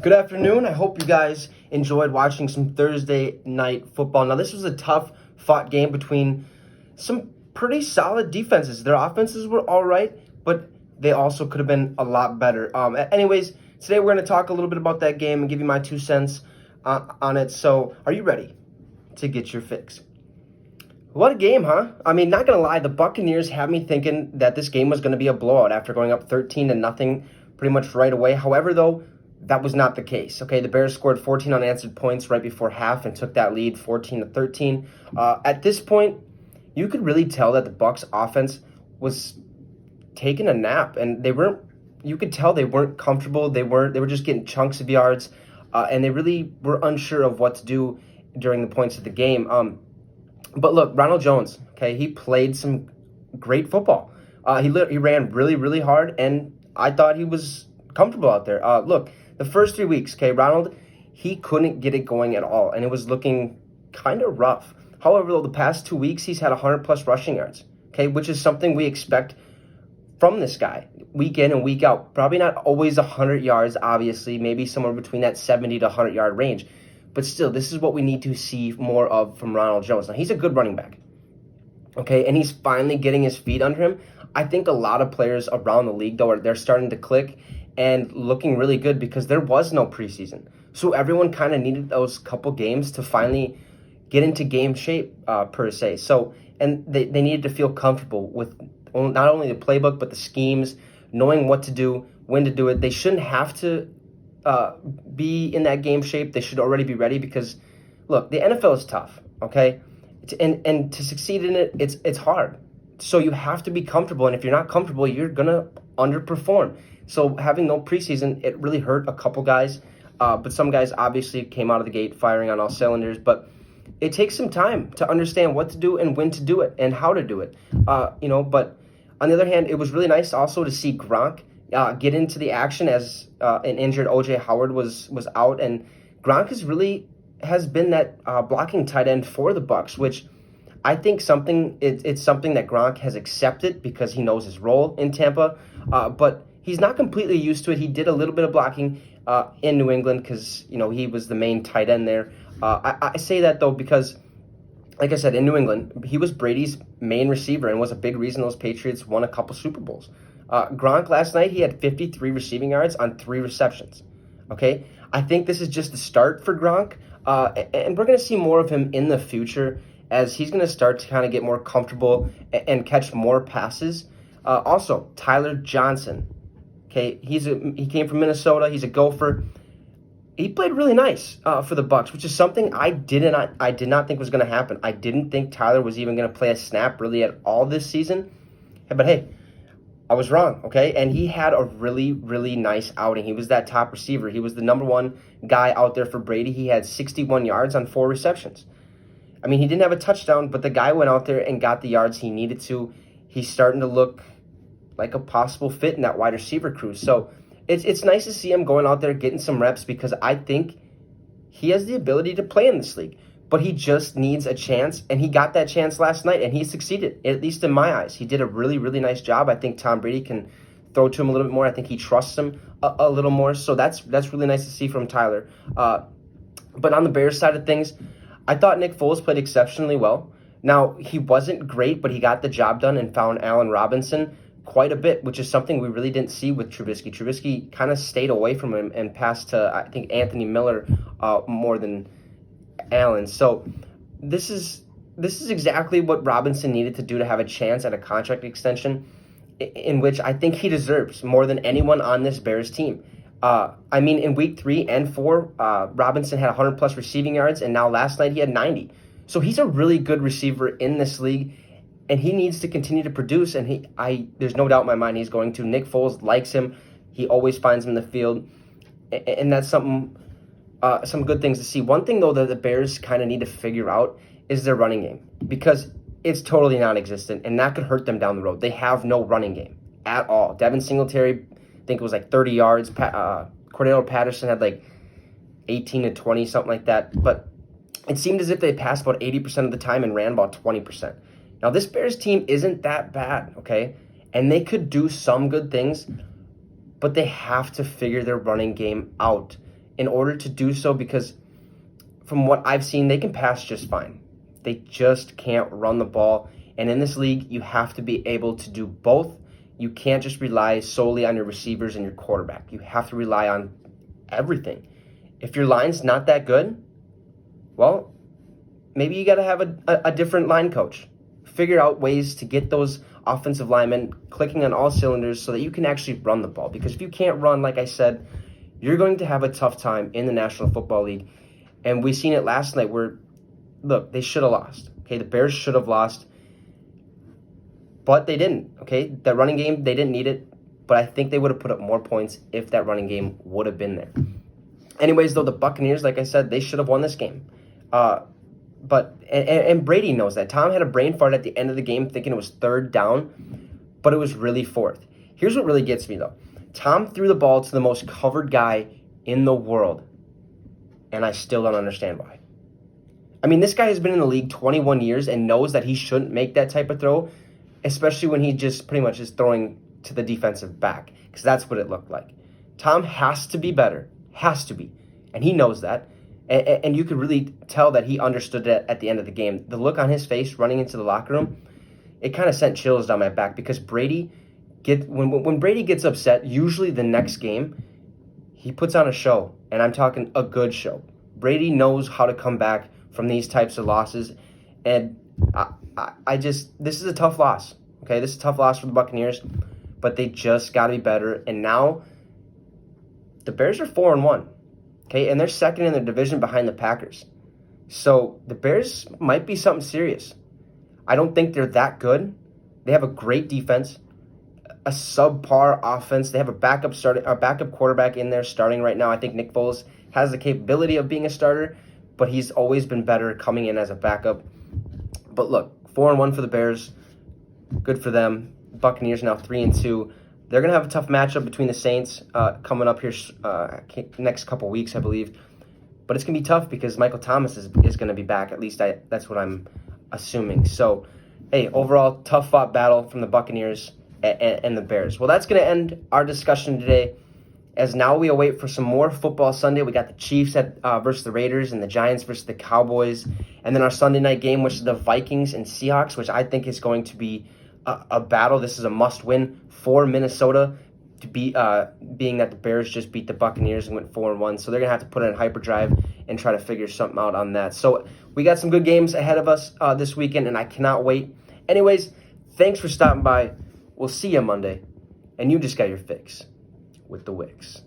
Good afternoon. I hope you guys enjoyed watching some Thursday night football. Now, this was a tough fought game between some pretty solid defenses. Their offenses were all right, but they also could have been a lot better. Anyways, today we're going to talk a little bit about that game and give you my 2 cents on it. So, are you ready to get your fix? What a game, huh? I mean, not going to lie, the Buccaneers had me thinking that this game was going to be a blowout after going up 13-0 pretty much right away. However, though, that was not the case. Okay, the Bears scored 14 unanswered points right before half and took that lead 14-13. At this point, you could really tell that the Bucs offense was taking a nap, and they weren't. You could tell they weren't comfortable. They were just getting chunks of yards, and they really were unsure of what to do during the points of the game. But look, Ronald Jones. Okay, he played some great football. He ran really, really hard, and I thought he was comfortable out there. Look, the first 3 weeks, okay, Ronald, he couldn't get it going at all, and it was looking kind of rough. However, though, the past 2 weeks, he's had 100-plus rushing yards, okay, which is something we expect from this guy week in and week out. Probably not always 100 yards, obviously, maybe somewhere between that 70 to 100-yard range. But still, this is what we need to see more of from Ronald Jones. Now, he's a good running back, okay, and he's finally getting his feet under him. I think a lot of players around the league, though, they're starting to click and looking really good because there was no preseason. So everyone kind of needed those couple games to finally get into game shape, per se. So, and they needed to feel comfortable with not only the playbook, but the schemes, knowing what to do, when to do it. They shouldn't have to be in that game shape. They should already be ready because, look, the NFL is tough, okay? And to succeed in it, it's hard. So you have to be comfortable, and if you're not comfortable, you're going to underperform. So having no preseason, it really hurt a couple guys, but some guys obviously came out of the gate firing on all cylinders. But it takes some time to understand what to do and when to do it and how to do it. But on the other hand, it was really nice also to see Gronk get into the action as an injured O.J. Howard was out, and Gronk has been that blocking tight end for the Bucs, which I think it's something that Gronk has accepted because he knows his role in Tampa, but he's not completely used to it. He did a little bit of blocking in New England because, he was the main tight end there. I say that, though, because, like I said, in New England, he was Brady's main receiver and was a big reason those Patriots won a couple Super Bowls. Gronk last night, he had 53 receiving yards on 3 receptions. Okay? I think this is just the start for Gronk, and we're going to see more of him in the future as he's going to start to kind of get more comfortable and catch more passes. Also, Tyler Johnson. Okay, he came from Minnesota. He's a Gopher. He played really nice for the Bucs, which is something I did not think was going to happen. I didn't think Tyler was even going to play a snap really at all this season. But hey, I was wrong, okay? And he had a really, really nice outing. He was that top receiver. He was the number one guy out there for Brady. He had 61 yards on 4 receptions. I mean, he didn't have a touchdown, but the guy went out there and got the yards he needed to. He's starting to look like a possible fit in that wide receiver crew. So it's nice to see him going out there getting some reps because I think he has the ability to play in this league. But he just needs a chance, and he got that chance last night, and he succeeded, at least in my eyes. He did a really, really nice job. I think Tom Brady can throw to him a little bit more. I think he trusts him a little more. So that's really nice to see from Tyler. But on the Bears side of things, I thought Nick Foles played exceptionally well. Now, he wasn't great, but he got the job done and found Allen Robinson quite a bit, which is something we really didn't see with Trubisky. Trubisky kind of stayed away from him and passed to, I think, Anthony Miller more than Allen. So this is exactly what Robinson needed to do to have a chance at a contract extension, in which I think he deserves more than anyone on this Bears team. In week 3 and 4, Robinson had 100-plus receiving yards, and now last night he had 90. So he's a really good receiver in this league, and he needs to continue to produce, and there's no doubt in my mind he's going to. Nick Foles likes him. He always finds him in the field, and that's something, some good things to see. One thing, though, that the Bears kind of need to figure out is their running game, because it's totally non-existent, and that could hurt them down the road. They have no running game at all. Devin Singletary, I think it was like 30 yards. Cordero Patterson had like 18 to 20, something like that. But it seemed as if they passed about 80% of the time and ran about 20%. Now, this Bears team isn't that bad, okay? And they could do some good things, but they have to figure their running game out in order to do so, because from what I've seen, they can pass just fine. They just can't run the ball. And in this league, you have to be able to do both. You can't just rely solely on your receivers and your quarterback. You have to rely on everything. If your line's not that good, well, maybe you got to have a different line coach. Figure out ways to get those offensive linemen clicking on all cylinders so that you can actually run the ball. Because if you can't run, like I said, you're going to have a tough time in the National Football League. And we seen it last night where, look, they should have lost. Okay, the Bears should have lost. But they didn't, okay? That running game, they didn't need it. But I think they would have put up more points if that running game would have been there. Anyways, though, the Buccaneers, like I said, they should have won this game. But Brady knows that. Tom had a brain fart at the end of the game thinking it was third down, but it was really fourth. Here's what really gets me, though. Tom threw the ball to the most covered guy in the world, and I still don't understand why. I mean, this guy has been in the league 21 years and knows that he shouldn't make that type of throw, especially when he just pretty much is throwing to the defensive back, because that's what it looked like. Tom has to be better. Has to be. And he knows that. And you could really tell that he understood that at the end of the game. The look on his face running into the locker room, it kind of sent chills down my back, because when Brady gets upset, usually the next game, he puts on a show. And I'm talking a good show. Brady knows how to come back from these types of losses. And this is a tough loss. Okay, this is a tough loss for the Buccaneers, but they just got to be better. And now the Bears are 4-1. Okay, and they're second in their division behind the Packers. So the Bears might be something serious. I don't think they're that good. They have a great defense, a subpar offense. They have a backup quarterback in there starting right now. I think Nick Foles has the capability of being a starter, but he's always been better coming in as a backup. But look, 4-1 for the Bears. Good for them. Buccaneers now 3-2. They're going to have a tough matchup between the Saints coming up here next couple weeks, I believe. But it's going to be tough because Michael Thomas is going to be back. At least that's what I'm assuming. So, hey, overall, tough-fought battle from the Buccaneers and the Bears. Well, that's going to end our discussion today, as now we await for some more football Sunday. We got the Chiefs versus the Raiders and the Giants versus the Cowboys. And then our Sunday night game, which is the Vikings and Seahawks, which I think is going to be a battle. This is a must-win for Minnesota, to being that the Bears just beat the Buccaneers and went 4-1. So they're going to have to put in hyperdrive and try to figure something out on that. So we got some good games ahead of us this weekend, and I cannot wait. Anyways, thanks for stopping by. We'll see you Monday, and you just got your fix with the Wicks.